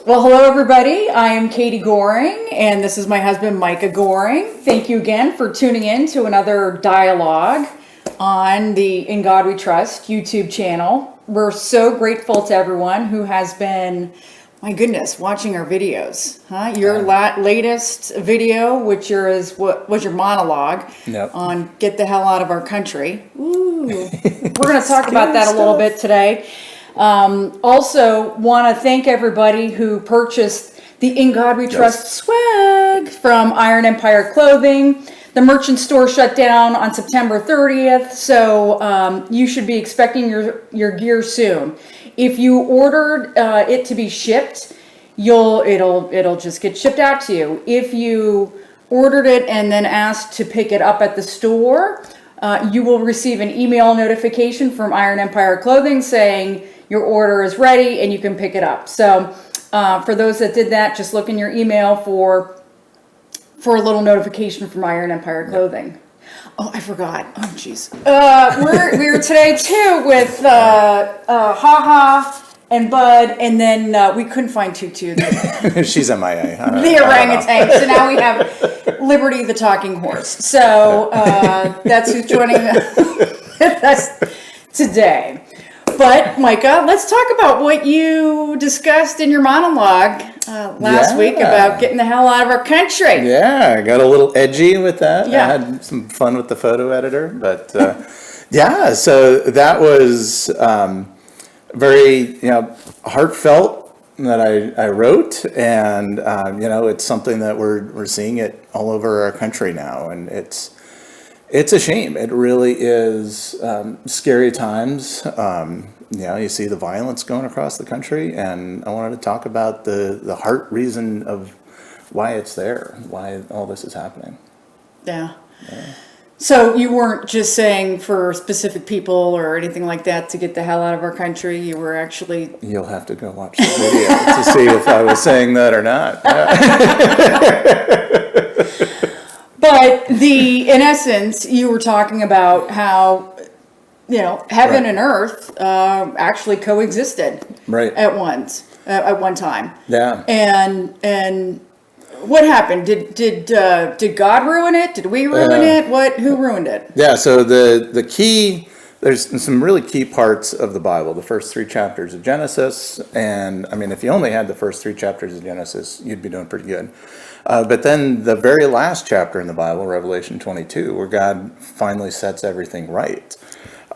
Well, hello everybody. I am Katie Goring, and this is my husband, Micah Goring. Thank you again for tuning in to another dialogue on the In God We Trust YouTube channel. We're so grateful to everyone who has been, my goodness, watching our videos. Your latest video, which what was your monologue on Get the Hell Out of Our Country. Ooh, we're going to talk about that a little bit today. Also want to thank everybody who purchased the In God We Trust swag from Iron Empire Clothing. The merchant store shut down on September 30th, so you should be expecting your gear soon. If you ordered it to be shipped, it'll just get shipped out to you. If you ordered it and then asked to pick it up at the store, you will receive an email notification from Iron Empire Clothing saying your order is ready and you can pick it up. So for those that did that, just look in your email for a little notification from Iron Empire Clothing. Oh, I forgot. Oh, jeez. We're today too with Haha and Bud, and then we couldn't find Tutu. She's MIA. The orangutan. So now we have Liberty the talking horse. So that's who's joining us today. But Micah, let's talk about what you discussed in your monologue last week about getting the hell out of our country. Yeah, I got a little edgy with that. Yeah. I had some fun with the photo editor, but so that was very heartfelt that I wrote, and it's something that we're seeing it all over our country now, and it's a shame. It really is scary times. You see the violence going across the country, and I wanted to talk about the heart reason of why it's there, why all this is happening. Yeah. So you weren't just saying for specific people or anything like that to get the hell out of our country. You were actually... You'll have to go watch the video to see if I was saying that or not. But in essence, you were talking about how, heaven and earth actually coexisted at one time. Yeah. And what happened? Did God ruin it? Did we ruin it? Who ruined it? Yeah. So the key, there's some really key parts of the Bible. The first 3 chapters of Genesis, and I mean, if you only had the first 3 chapters of Genesis, you'd be doing pretty good. But then the very last chapter in the Bible, Revelation 22, where God finally sets everything right.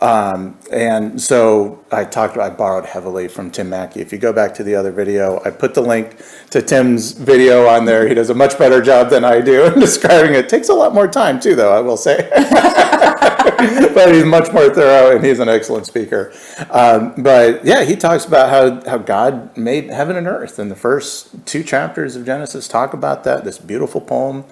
And so I borrowed heavily from Tim Mackey. If you go back to the other video, I put the link to Tim's video on there. He does a much better job than I do in describing it. Takes a lot more time too, though, I will say. But he's much more thorough, and he's an excellent speaker. But yeah, he talks about how God made heaven and earth. And the first 2 chapters of Genesis talk about that, this beautiful poem.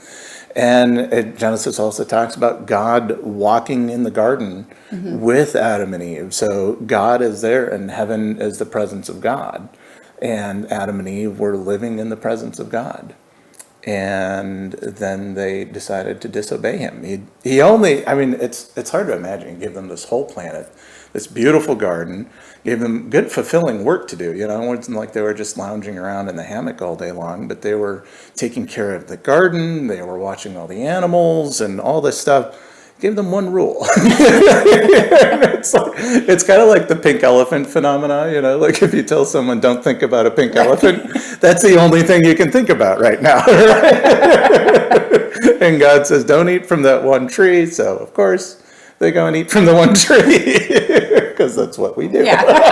And Genesis also talks about God walking in the garden with Adam and Eve. So God is there, and heaven is the presence of God. And Adam and Eve were living in the presence of God. And then they decided to disobey him. It's hard to imagine. He gave them this whole planet, this beautiful garden, gave them good, fulfilling work to do. It wasn't like they were just lounging around in the hammock all day long, but they were taking care of the garden. They were watching all the animals and all this stuff. Give them one rule. It's kind of like the pink elephant phenomena, like if you tell someone don't think about a pink elephant, that's the only thing you can think about right now. And God says, don't eat from that one tree. So of course they go and eat from the one tree because that's what we do. Yeah.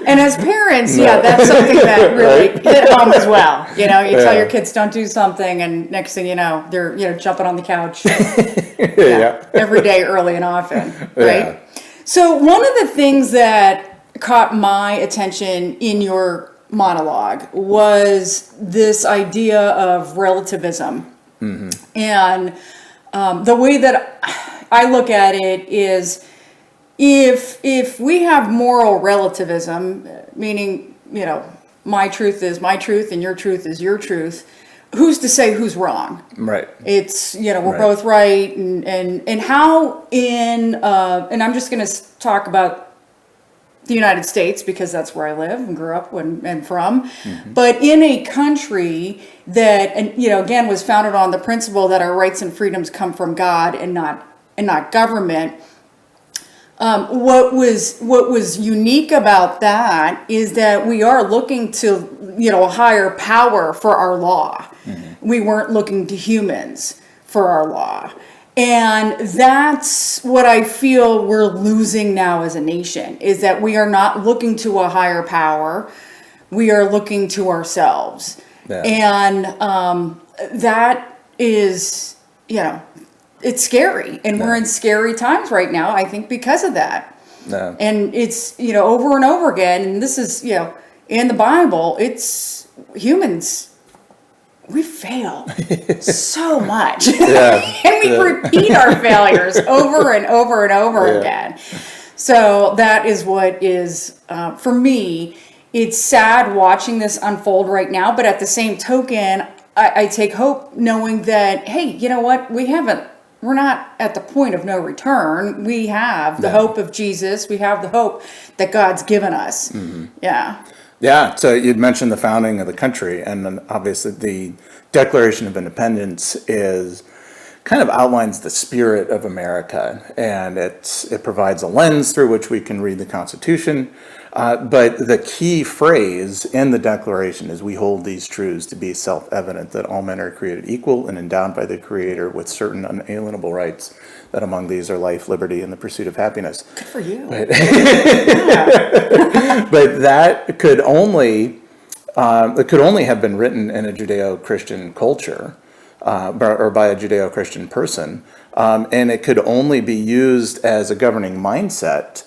And as parents, that's something that really hit home as well. You tell your kids don't do something, and next thing you know, they're jumping on the couch every day, early and often, right? Yeah. So one of the things that caught my attention in your monologue was this idea of relativism. Mm-hmm. And the way that I look at it is, if we have moral relativism, meaning, my truth is my truth and your truth is your truth, who's to say who's wrong? Right. It's, we're both right. And how and I'm just going to talk about the United States, because that's where I live and grew up and from, but in a country that, and again, was founded on the principle that our rights and freedoms come from God and not government. What was unique about that is that we are looking to a higher power for our law. We weren't looking to humans for our law. And that's what I feel we're losing now as a nation, is that we are not looking to a higher power. We are looking to ourselves. Yeah. And that is, it's scary. And we're in scary times right now, I think, because of that. No. And it's, over and over again, and this is, in the Bible, it's humans. We fail so much. Yeah. And we repeat our failures over and over and over again. So that is what is, for me, it's sad watching this unfold right now. But at the same token, I take hope knowing that, hey, you know what? We're not at the point of no return. We have the hope of Jesus. We have the hope that God's given us. Mm-hmm. Yeah. Yeah, so you'd mentioned the founding of the country, and then obviously the Declaration of Independence kind of outlines the spirit of America, and it provides a lens through which we can read the Constitution. But the key phrase in the Declaration is, "We hold these truths to be self-evident, that all men are created equal and endowed by the Creator with certain unalienable rights, that among these are life, liberty, and the pursuit of happiness." Good for you. But, but that could only have been written in a Judeo-Christian culture, or by a Judeo-Christian person, and it could only be used as a governing mindset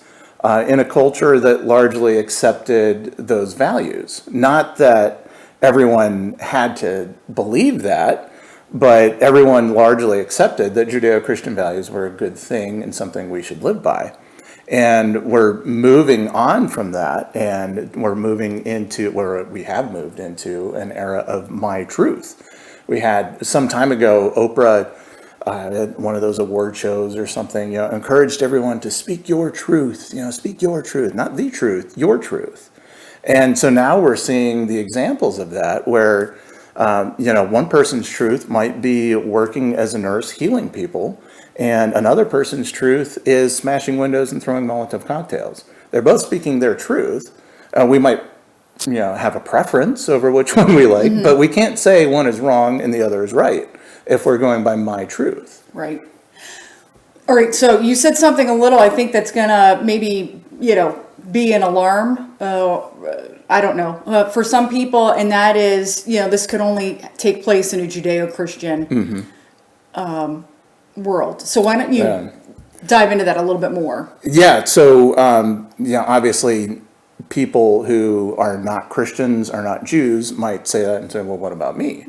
in a culture that largely accepted those values. Not that everyone had to believe that, but everyone largely accepted that Judeo-Christian values were a good thing and something we should live by. And we're moving on from that, and we have moved into an era of my truth. We had, some time ago, Oprah, at one of those award shows or something, encouraged everyone to speak your truth, speak your truth, not the truth, your truth. And so now we're seeing the examples of that where, one person's truth might be working as a nurse healing people, and another person's truth is smashing windows and throwing Molotov cocktails. They're both speaking their truth. We might, have a preference over which one we like, but we can't say one is wrong and the other is right if we're going by my truth. Right. All right. So you said something I think that's going to maybe, be an alarm. I don't know, for some people, and that is, this could only take place in a Judeo-Christian world. So why don't you dive into that a little bit more? Yeah. So, obviously people who are not Christians, are not Jews, might say that and say, well, what about me?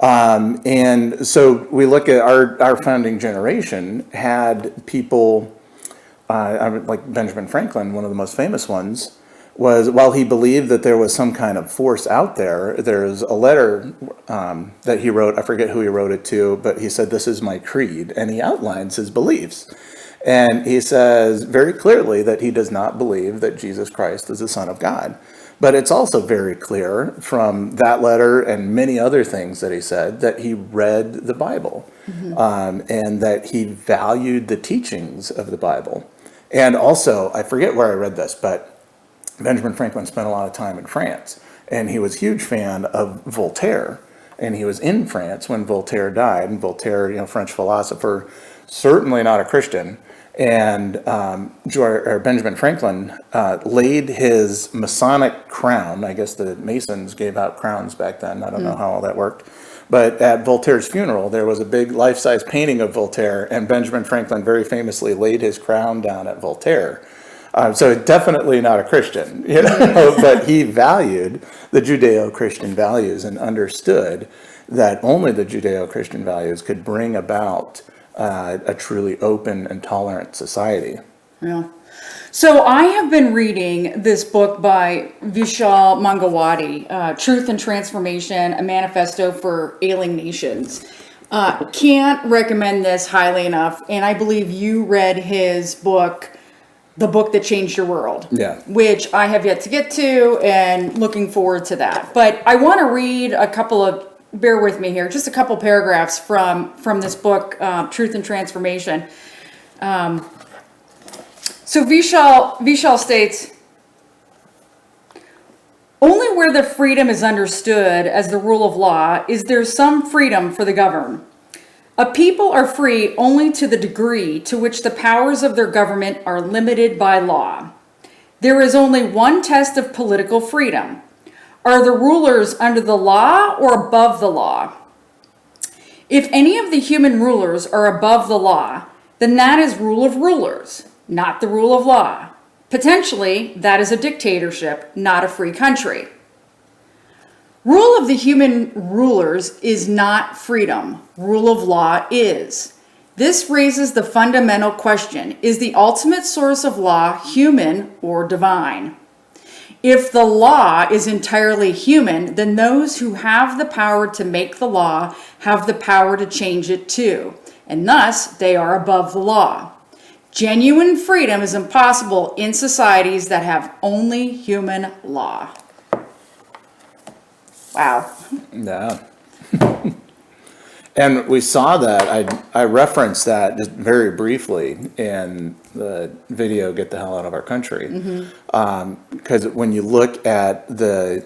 And so we look at our founding generation had people, like Benjamin Franklin, one of the most famous ones, was, while he believed that there was some kind of force out there, there's a letter that he wrote, I forget who he wrote it to, but he said, "This is my creed," and he outlines his beliefs. And he says very clearly that he does not believe that Jesus Christ is the Son of God. But it's also very clear from that letter and many other things that he said that he read the Bible, and that he valued the teachings of the Bible. And also, I forget where I read this, but Benjamin Franklin spent a lot of time in France, and he was a huge fan of Voltaire. And he was in France when Voltaire died, and Voltaire, French philosopher, certainly not a Christian. And Benjamin Franklin laid his Masonic crown. I guess the Masons gave out crowns back then. I don't know how all that worked. But at Voltaire's funeral, there was a big life-size painting of Voltaire, and Benjamin Franklin very famously laid his crown down at Voltaire. So definitely not a Christian, but he valued the Judeo-Christian values and understood that only the Judeo-Christian values could bring about a truly open and tolerant society. Yeah. So I have been reading this book by Vishal Mangalwadi, Truth and Transformation, a Manifesto for Ailing Nations. Can't recommend this highly enough. And I believe you read his book the book that changed your world. Yeah. Which I have yet to get to, and looking forward to that. But I want to read a couple of, bear with me here, just a couple paragraphs from this book, Truth and Transformation. So Vishal states, only where the freedom is understood as the rule of law is there some freedom for the governed. A people are free only to the degree to which the powers of their government are limited by law. There is only one test of political freedom. Are the rulers under the law or above the law? If any of the human rulers are above the law, then that is rule of rulers, not the rule of law. Potentially, that is a dictatorship, not a free country. Rule of the human rulers is not freedom. Rule of law is. This raises the fundamental question, is the ultimate source of law human or divine? If the law is entirely human, then those who have the power to make the law have the power to change it too, and thus they are above the law. Genuine freedom is impossible in societies that have only human law. Wow. Yeah. And we saw that, I referenced that just very briefly in the video, Get the Hell Out of Our Country. Because when you look at the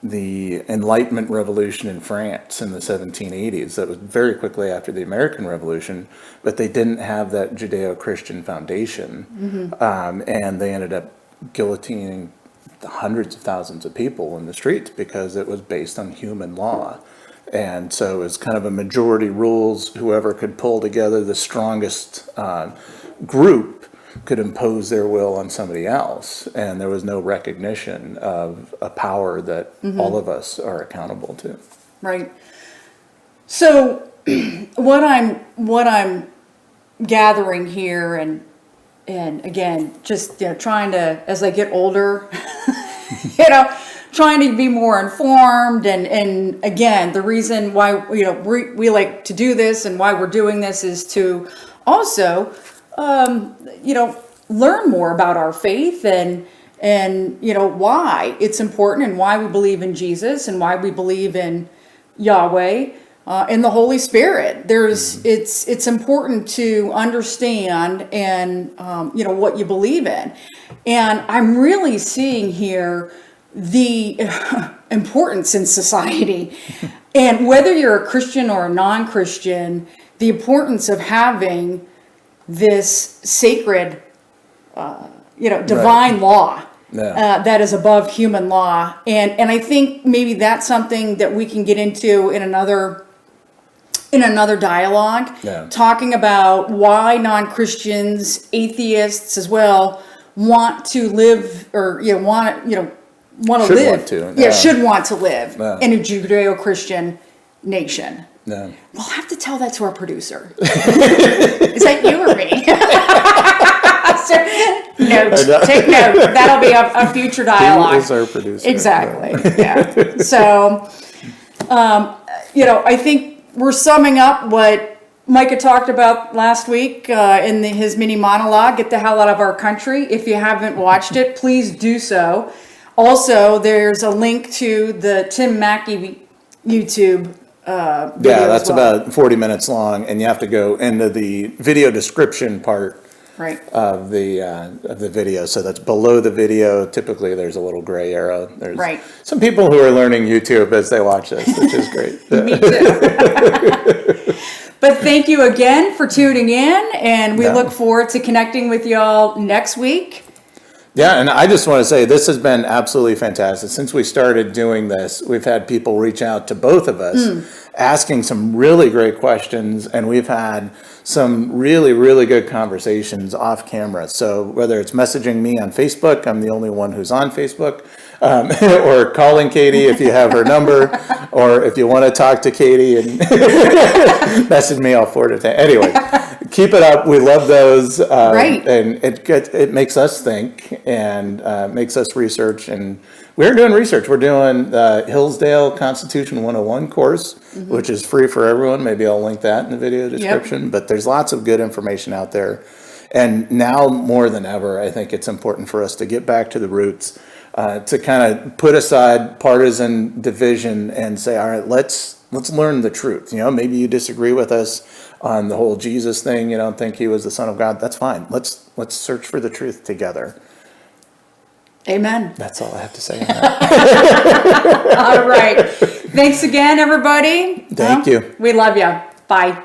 Enlightenment Revolution in France in the 1780s, that was very quickly after the American Revolution, but they didn't have that JudeoChristian foundation. And they ended up guillotining hundreds of thousands of people in the streets because it was based on human law. And so it was kind of a majority rules. Whoever could pull together the strongest group could impose their will on somebody else. And there was no recognition of a power that all of us are accountable to. Right. So what I'm gathering here, and again, just trying to, as I get older, trying to be more informed, and again, the reason why we like to do this and why we're doing this is to also learn more about our faith and why it's important, and why we believe in Jesus, and why we believe in Yahweh and the Holy Spirit. It's important to understand and what you believe in. And I'm really seeing here the importance in society, and whether you're a Christian or a non-Christian, the importance of having this sacred, divine law that is above human law. And I think maybe that's something that we can get into in another dialogue, talking about why non-Christians, atheists as well, want to live, or should want to live in a Judeo-Christian nation. No. We'll have to tell that to our producer. Is that you or me? Take note. That'll be a future dialogue. He is our producer. Exactly. Yeah. So, I think we're summing up what Micah talked about last week in his mini monologue, Get the Hell Out of Our Country. If you haven't watched it, please do so. Also, there's a link to the Tim Mackey YouTube video. Yeah, that's about 40 minutes long, and you have to go into the video description part of the video. So that's below the video. Typically, there's a little gray arrow. There's some people who are learning YouTube as they watch this, which is great. Me too. But thank you again for tuning in, and we look forward to connecting with y'all next week. Yeah, and I just want to say this has been absolutely fantastic. Since we started doing this, we've had people reach out to both of us asking some really great questions, and we've had some really, really good conversations off camera. So whether it's messaging me on Facebook, I'm the only one who's on Facebook, or calling Katie if you have her number, or if you want to talk to Katie and message me, I'll forward it to anyway. Keep it up. We love those. And it makes us think and makes us research. And we're doing research. We're doing the Hillsdale Constitution 101 course, which is free for everyone. Maybe I'll link that in the video description. But there's lots of good information out there. And now more than ever, I think it's important for us to get back to the roots, to kind of put aside partisan division and say, all right, let's learn the truth. Maybe you disagree with us on the whole Jesus thing. You don't think he was the Son of God. That's fine. Let's search for the truth together. Amen. That's all I have to say on that. All right. Thanks again, everybody. Thank you. We love you. Bye.